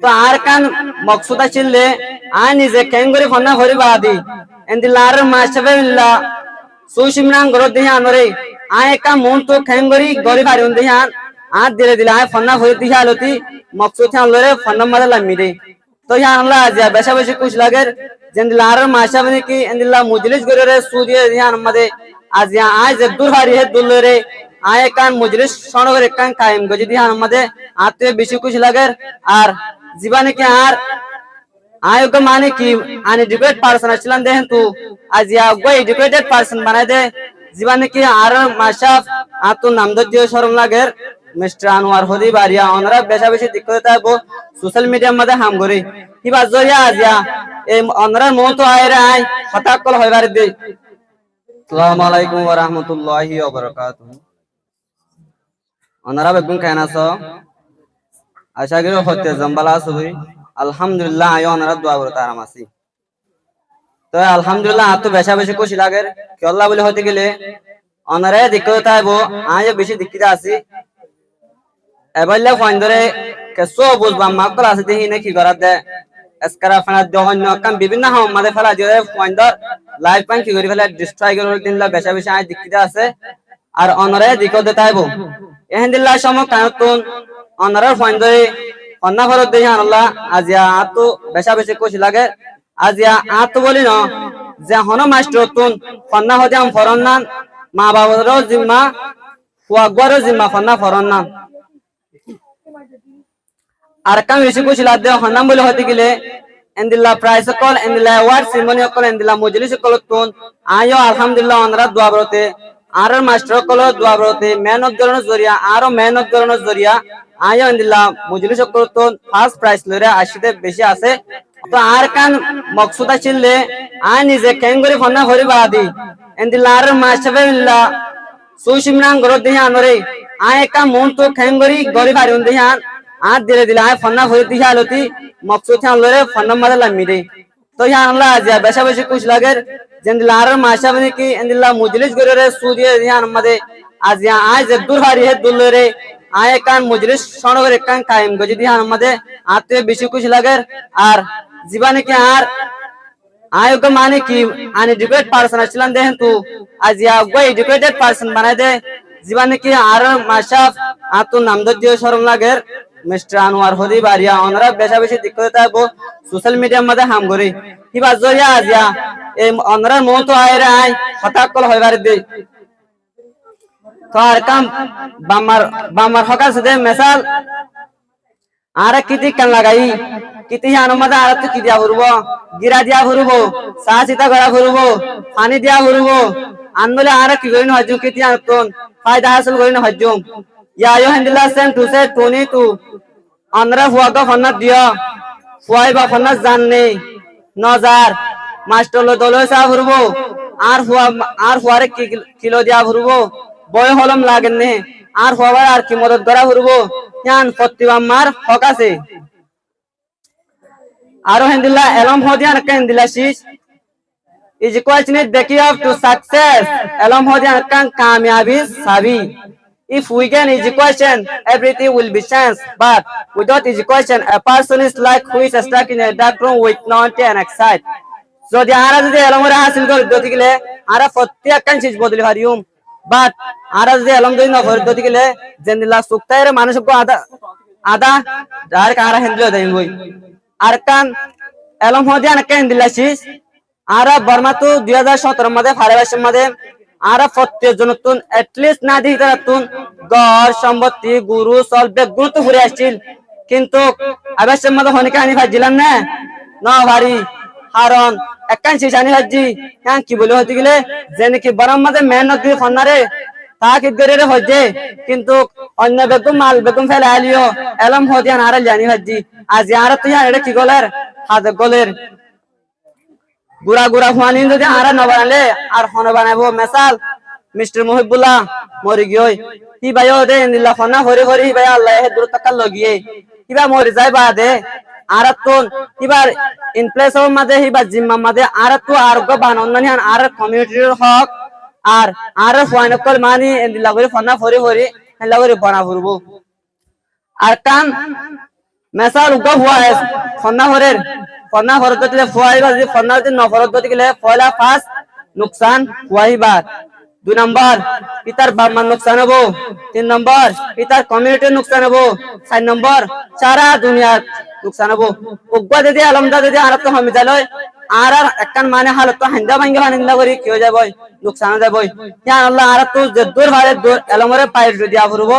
তো আর কান মকসুদ আছিলে আই নিজে কেঙ্গুরি ফন্না ভরি বাদি এন্দি লার মাছবে মিল্লা সুশিমনাং গরো দিহান রে আই কা মন তো কেঙ্গুরি গরি ভারি দিহান আর দিলে দিলে আই ফন্না ভরি দিহালতি মকসুদ হান লরে ফন্না মাদা লামিরে তো ইয়ান লা আজিয়া বেশা বেশি কুছ লাগের যেন্দি লার মাছবে কি এন্দি লা মুজলিস গরে রে সুদিয়ে দিহান মাদে আজিয়া আই যে দূর হারি হে দুলরে আই কান মুজলিস সনগর কান কায়েম গজি দিহান মাদে আতে বেশি কুছ লাগের আর জীবনে কি আর आयोग माने की अनएजुकेटेड पर्सन असलन देहन तू आज या गो एजुकेटेड पर्सन बनाए दे जीवन की आर माशाफ आतु नामदज्य शरम लागेर मिस्टर अनवर होदी बारिया ओनरा बेशा बेशी दिक्कत है वो सोशल मीडिया मध्ये हम गरी ही बात जोरिया आज या ए ओनरा मो तो आए रे आय हताक कल होय बारे दे अस्सलाम वालेकुम व रहमतुल्लाहि व बरकातहू ओनरा बेगुन कहना सो आशा करो होते जंबला सुबी আলহামদুলিল্লাহ আয় ওনারা দোয়া করতে আরাম আছি তো আলহামদুলিল্লাহ আতো বেশা বেশি খুশি লাগে কি আল্লাহ বলে হতে গেলে ওনারা দিক্কত আইবো আয় বেশি দিক্কিত আছি এবারে ফোন ধরে কেসো বুঝবা মাকল আছে দেহি নাকি করা দে এসকারা ফানা দহন্য কাম বিভিন্ন হাম মাদে ফেলা দিয়ে ফোন ধর লাইভ পান কি করি ফেলা ডিস্ট্রয় করে দিনলা বেশা বেশি আয় দিক্কিত আছে আর ওনারা দিক্কত আইবো এহেনদিল্লাহ সম কায়তুন ওনারা ফোন ধরে अन्ना फरत देहान अल्लाह आजिया आतो बेशा बेशे कुछ लागे आजिया आतो बोली न जे हनो मास्टर तुन फन्ना होते हम फरन्नान माँ बाबरो जिम्मा हुआगवारो जिम्मा फन्ना फरन्नान आरकाम बेशे कुछ लादे हन्ना बोले होते गिले एंदिल्ला प्राइस कॉल एंदिल्ला अवार्ड सिमोनी कॉल एंदिल्ला मुजलिस कॉल तुन आयो अल्हम्दुलिल्लाह अन्रा दुआ बरोते आरो मास्टर कॉल दुआ बरोते मैन ऑफ द जरिया आरो मैन ऑफ द जरिया आयो इंदिल्ला मुजलिस करतो फार्स्ट प्राइस लरे आशिते बेशी আছে তো আর কান মকসুদ আছিলে আই নিজে কেঙ্গুরি ফন্না ভরি বাদি ইন্দিল্লা আর মাছবে মিল্লা সুশিমনাং গরো দিহান রে আই কা মন তো কেঙ্গুরি গরি ভারি দিহান আর দিলে দিলে আই ফন্না ভরি দিহালতি মকসুদ হান লরে ফন্না মাদা লামিরে তো ইয়ান লা আজিয়া বেশা বেশি কুছ লাগের ইন্দিল্লা আর মাছবে কি ইন্দিল্লা মুজলিস গরে রে সুদিয়ে দিহান মাদে আজিয়া আই যে দূর হারি হে দুলরে आय कान मुजलिस सनगर कान कायम गजी दिहान मदे आते बेशी कुछ लागेर আর জীবনে কি আর आयोग माने की अनएजुकेटेड पर्सन असलन देहन तू आज या गो एजुकेटेड पर्सन बनाए दे জীবনে কি আর মাশাফ আতু নামদজ্য শরম লাগের মিস্টার আনোয়ার হোদি বারিয়া ওনরা বেশা বেশি দিক্কত আইবো সোশ্যাল মিডিয়া মধ্যে হাম গরি কি বাত জরিয়া আজ या এই ওনরা মো তো আয় রে আয় হতাক কল হই বারে দে तो हर काम बामर हका से मिसाल आरे किती कन लगाई किती अनुमदा आरे तो किदिया भरबो गिरा दिया भरबो सासिता गरा भरबो पानी दिया भरबो आंदोले आरे कि गइनो हजु किती आतन फायदा हासिल गइनो हजु या यो हंदिल्ला सेम टू से टोनी तू अंदरा हुआ का फन्ना दिया हुआई बा फन्ना जानने नजार मास्टर लो दोलो सा भरबो आर हुआरे किलो दिया भरबो বয় হলম লাগেননে আর হবার আর কি মদত করা হরবো ইয়ান প্রতিবাম্মার হক আছে আরো হেন্দিল্লা এলম হদিয়ান কান দিলাশিস is question is the key of to success এলম হদিয়ান কান কামিয়াবি সাবি if we can education everything will be chance but without education a person is like who is stuck in a dark room with no and excite যদি আরা যদি এলমরে হাসিল করে দিতে গেলে আরা প্রত্যেক কান চিজ বদলি হারিয়ম বাট আর যে আলহামদুলিল্লাহ ফরদতি গেলে জেন্দিল্লাহ সুক্তায়ের মানুষকে আদা যার কারা হেন্দিল দেই বই আর কান এলম হদিয়ান কান দিলাছিস আর বর্মা তো 2017 মধ্যে ফারেবাসের মধ্যে আর প্রত্যেক জনতুন এট লিস্ট না দিই তারাতুন ঘর সম্পত্তি গুরু সলবে গুরু তো ঘুরে আসছিল কিন্তু আবাসের মধ্যে হনিকে আনি ফাজিলাম না ভারী হারন একান শিশানি হাজি হ্যাঁ কি বলে হতে গেলে যেন কি বরম মাঝে মেহনত দিয়ে ফন্নারে তাকে গরে হজে কিন্তু অন্য বেগম মাল বেগম ফেলে আলিও এলম হদিয়ান আর জানি হাজি আজ আর তুই এটা কি গলের হাত গলের গুড়া গুড়া ফুয়ানি যদি আর ন বানালে আর হন বানাবো মিসাল মিস্টার মুহিবুল্লাহ মরি গই কি ভাইও দে ইন্দিল্লাহ ফন্না হরি হরি ভাই আল্লাহ হে দূর তাকাল লগিয়ে কিবা মরি যায় বাদে আরাতুন এবার ইনফ্লেশন মাঝে হিবা জিম্মা মাঝে আরাতু আর গো বানন্দানি আর কমিউনিটির হক আর ফাইনাল মানি এন্দি লাগরে ফনা ফরি ফরি লাগরে বনা ফুরবো আর কান মেসাল উগা হুয়া এস ফন্না হরত দিলে ফুয়াইবা যদি ফন্না যদি নফরত দিলে ফয়লা ফাস নুকসান হুয়াইবার 2 নম্বর পিতার বাবার নুকসান হবো 3 নম্বর পিতার কমিউনিটির নুকসান হবো 4 নম্বর সারা দুনিয়ার নুকসান হবো উগা যদি আলমদা যদি আরত হমিদালয় আর একখান মানে হালত হান্দা ভাঙ্গা হান্দা করি কি হয়ে যাবো নুকসান হয়ে যাবো ইয়া আল্লাহ আর তো দূর ভারে দূর এলমরে পাইর দিয়া ফুরবো